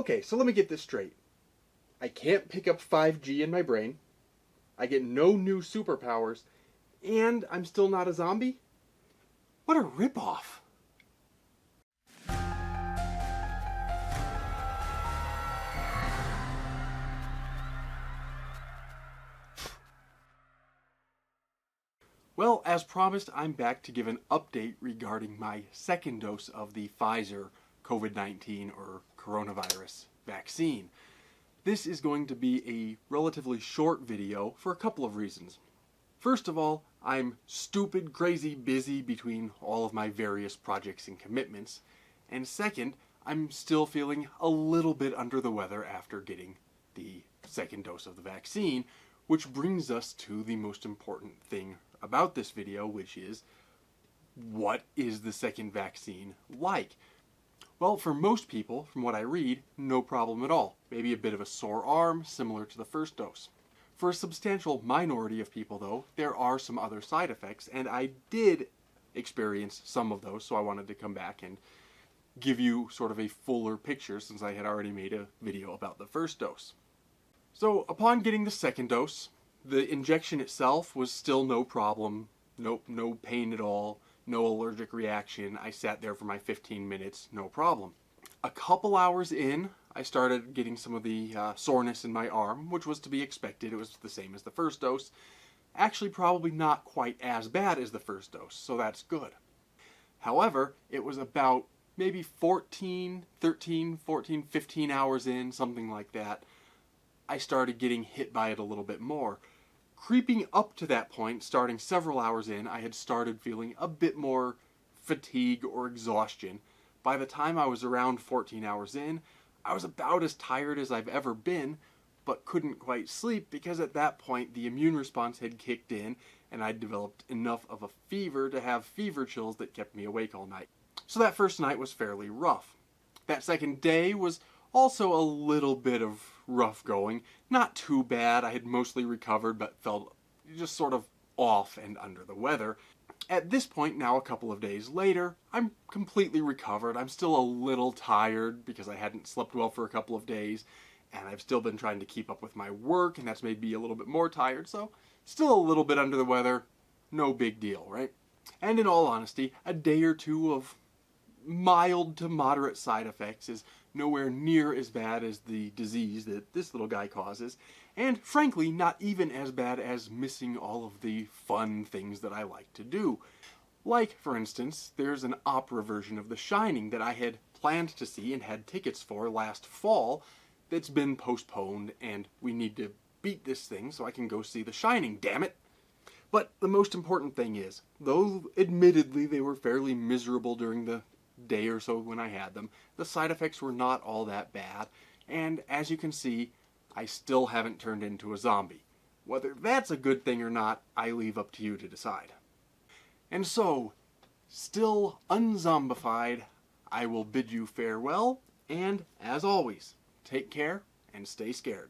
Okay, so let me get this straight. I can't pick up 5G in my brain, I get no new superpowers, and I'm still not a zombie? What a ripoff! Well, as promised, I'm back to give an update regarding my second dose of the Pfizer Covid-19 or coronavirus vaccine. This is going to be a relatively short video for a couple of reasons. First of all, I'm stupid, crazy busy between all of my various projects and commitments. And second, I'm still feeling a little bit under the weather after getting the second dose of the vaccine, which brings us to the most important thing about this video, which is, what is the second vaccine like? Well, for most people, from what I read, no problem at all. Maybe a bit of a sore arm, similar to the first dose. For a substantial minority of people, though, there are some other side effects, and I did experience some of those, so I wanted to come back and give you sort of a fuller picture since I had already made a video about the first dose. So, upon getting the second dose, the injection itself was still no problem, no pain at all, no allergic reaction. I sat there for my 15 minutes, no problem. A couple hours in, I started getting some of the soreness in my arm, which was to be expected. It was the same as the first dose. Actually, probably not quite as bad as the first dose, so that's good. However, it was about maybe 15 hours in, something like that, I started getting hit by it a little bit more. Creeping up to that point, starting several hours in, I had started feeling a bit more fatigue or exhaustion. By the time I was around 14 hours in, I was about as tired as I've ever been, but couldn't quite sleep because at that point the immune response had kicked in and I'd developed enough of a fever to have fever chills that kept me awake all night. So that first night was fairly rough. That second day was also a little bit of rough going. Not too bad. I had mostly recovered but felt just sort of off and under the weather. At this point, now a couple of days later, I'm completely recovered. I'm still a little tired because I hadn't slept well for a couple of days, and I've still been trying to keep up with my work, and that's made me a little bit more tired, so still a little bit under the weather. No big deal, right? And in all honesty, a day or two of mild to moderate side effects is nowhere near as bad as the disease that this little guy causes, and frankly not even as bad as missing all of the fun things that I like to do. Like, for instance, there's an opera version of The Shining that I had planned to see and had tickets for last fall that's been postponed, and we need to beat this thing so I can go see The Shining, damn it! But the most important thing is, though admittedly they were fairly miserable during the day or so when I had them, the side effects were not all that bad, and as you can see, I still haven't turned into a zombie. Whether that's a good thing or not, I leave up to you to decide. And so, still unzombified, I will bid you farewell, and as always, take care and stay scared.